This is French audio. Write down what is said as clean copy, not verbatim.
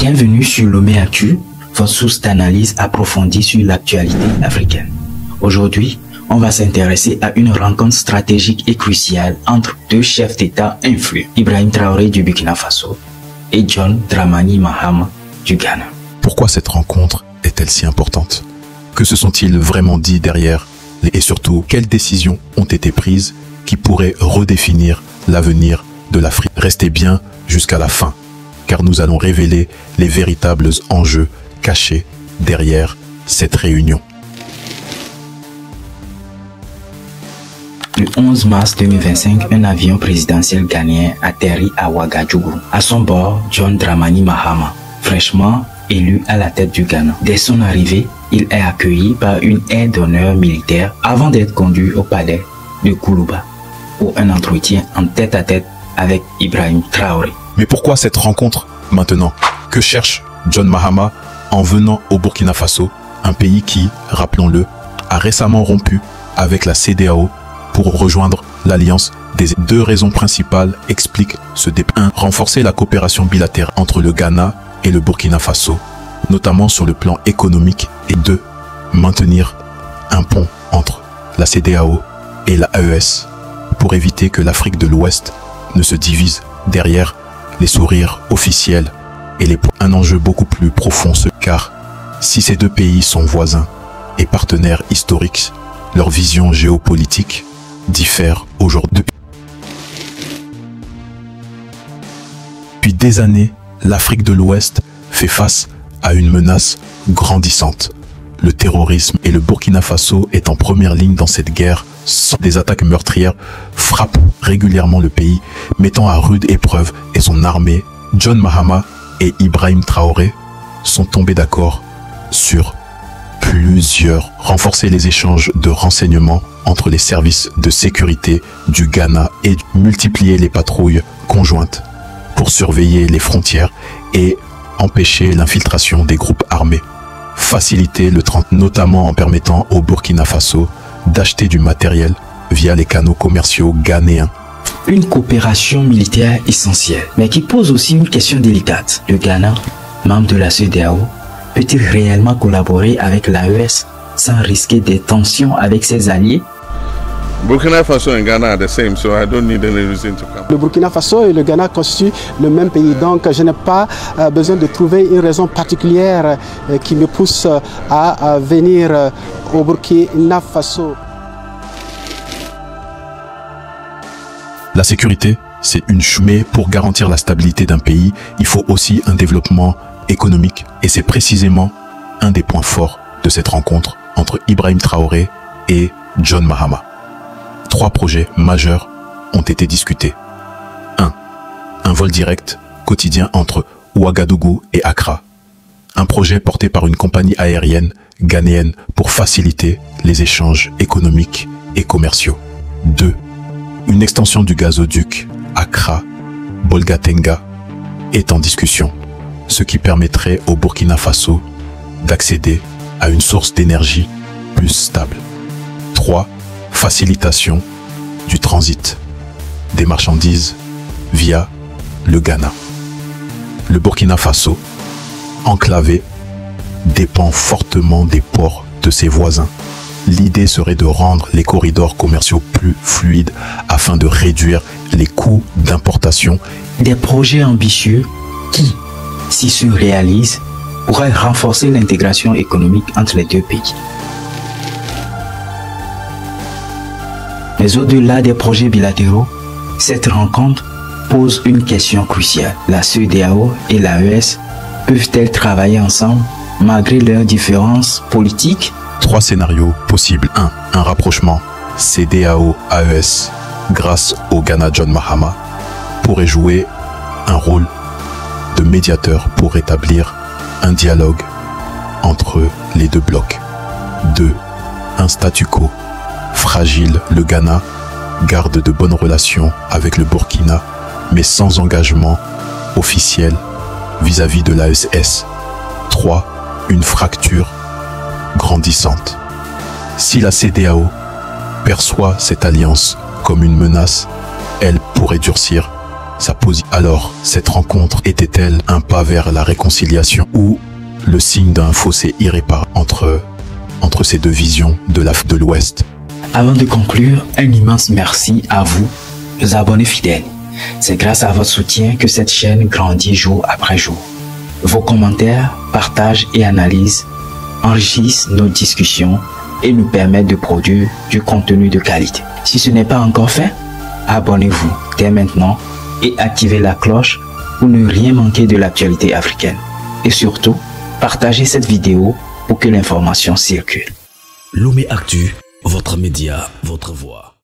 Bienvenue sur Lomé Actu, votre source d'analyse approfondie sur l'actualité africaine. Aujourd'hui, on va s'intéresser à une rencontre stratégique et cruciale entre deux chefs d'État influents, Ibrahim Traoré du Burkina Faso et John Dramani Mahama du Ghana. Pourquoi cette rencontre est-elle si importante? Que se sont-ils vraiment dit derrière? Et surtout, quelles décisions ont été prises qui pourraient redéfinir l'avenir de l'Afrique? Restez bien jusqu'à la fin, car nous allons révéler les véritables enjeux cachés derrière cette réunion. Le 11 mars 2025, un avion présidentiel ghanéen atterrit à Ouagadougou. À son bord, John Dramani Mahama, fraîchement élu à la tête du Ghana. Dès son arrivée, il est accueilli par une aire d'honneur militaire avant d'être conduit au palais de Koulouba pour un entretien en tête-à-tête avec Ibrahim Traoré. Mais pourquoi cette rencontre maintenant? Que cherche John Mahama en venant au Burkina Faso, un pays qui, rappelons-le, a récemment rompu avec la CEDEAO pour rejoindre l'Alliance des deux raisons principales expliquent ce débat. 1. Renforcer la coopération bilatérale entre le Ghana et le Burkina Faso, notamment sur le plan économique. Et 2. Maintenir un pont entre la CEDEAO et la AES pour éviter que l'Afrique de l'Ouest ne se divise derrière les sourires officiels et un enjeu beaucoup plus profond, car si ces deux pays sont voisins et partenaires historiques, leur vision géopolitique diffère aujourd'hui. Depuis des années, l'Afrique de l'Ouest fait face à une menace grandissante. Le terrorisme, et le Burkina Faso est en première ligne dans cette guerre. Des attaques meurtrières frappent régulièrement le pays, mettant à rude épreuve et son armée. John Mahama et Ibrahim Traoré sont tombés d'accord sur plusieurs. Renforcer les échanges de renseignements entre les services de sécurité du Ghana et multiplier les patrouilles conjointes pour surveiller les frontières et empêcher l'infiltration des groupes armés. Faciliter le transport, notamment en permettant au Burkina Faso d'acheter du matériel via les canaux commerciaux ghanéens. Une coopération militaire essentielle, mais qui pose aussi une question délicate. Le Ghana, membre de la CEDEAO, peut-il réellement collaborer avec l'AES sans risquer des tensions avec ses alliés? Burkina Faso and Ghana are the same, so I don't need any reason to come. Le Burkina Faso et le Ghana constituent le même pays, donc je n'ai pas besoin de trouver une raison particulière qui me pousse à venir au Burkina Faso. La sécurité, c'est une chose, mais pour garantir la stabilité d'un pays, il faut aussi un développement économique, et c'est précisément un des points forts de cette rencontre entre Ibrahim Traoré et John Mahama. 3 projets majeurs ont été discutés. 1. Un vol direct quotidien entre Ouagadougou et Accra. Un projet porté par une compagnie aérienne ghanéenne pour faciliter les échanges économiques et commerciaux. 2. Une extension du gazoduc Accra-Bolgatenga est en discussion, ce qui permettrait au Burkina Faso d'accéder à une source d'énergie plus stable. 3. Facilitation du transit des marchandises via le Ghana. Le Burkina Faso, enclavé, dépend fortement des ports de ses voisins. L'idée serait de rendre les corridors commerciaux plus fluides afin de réduire les coûts d'importation. Des projets ambitieux qui, s'ils se réalisent, pourraient renforcer l'intégration économique entre les deux pays. Mais au-delà des projets bilatéraux, cette rencontre pose une question cruciale. La CEDEAO et l'AES peuvent-elles travailler ensemble malgré leurs différences politiques? 3 scénarios possibles. 1. Un rapprochement CEDEAO-AES grâce au Ghana. John Mahama pourrait jouer un rôle de médiateur pour établir un dialogue entre les deux blocs. 2. Un statu quo fragile. Le Ghana garde de bonnes relations avec le Burkina, mais sans engagement officiel vis-à-vis de l'AES. 3. Une fracture grandissante. Si la CEDEAO perçoit cette alliance comme une menace, elle pourrait durcir sa position. Alors, cette rencontre était-elle un pas vers la réconciliation ou le signe d'un fossé irréparable entre ces deux visions de l'Afrique de l'Ouest? Avant de conclure, un immense merci à vous, les abonnés fidèles. C'est grâce à votre soutien que cette chaîne grandit jour après jour. Vos commentaires, partages et analyses enrichissent nos discussions et nous permettent de produire du contenu de qualité. Si ce n'est pas encore fait, abonnez-vous dès maintenant et activez la cloche pour ne rien manquer de l'actualité africaine. Et surtout, partagez cette vidéo pour que l'information circule. Lomé Actu, votre média, votre voix.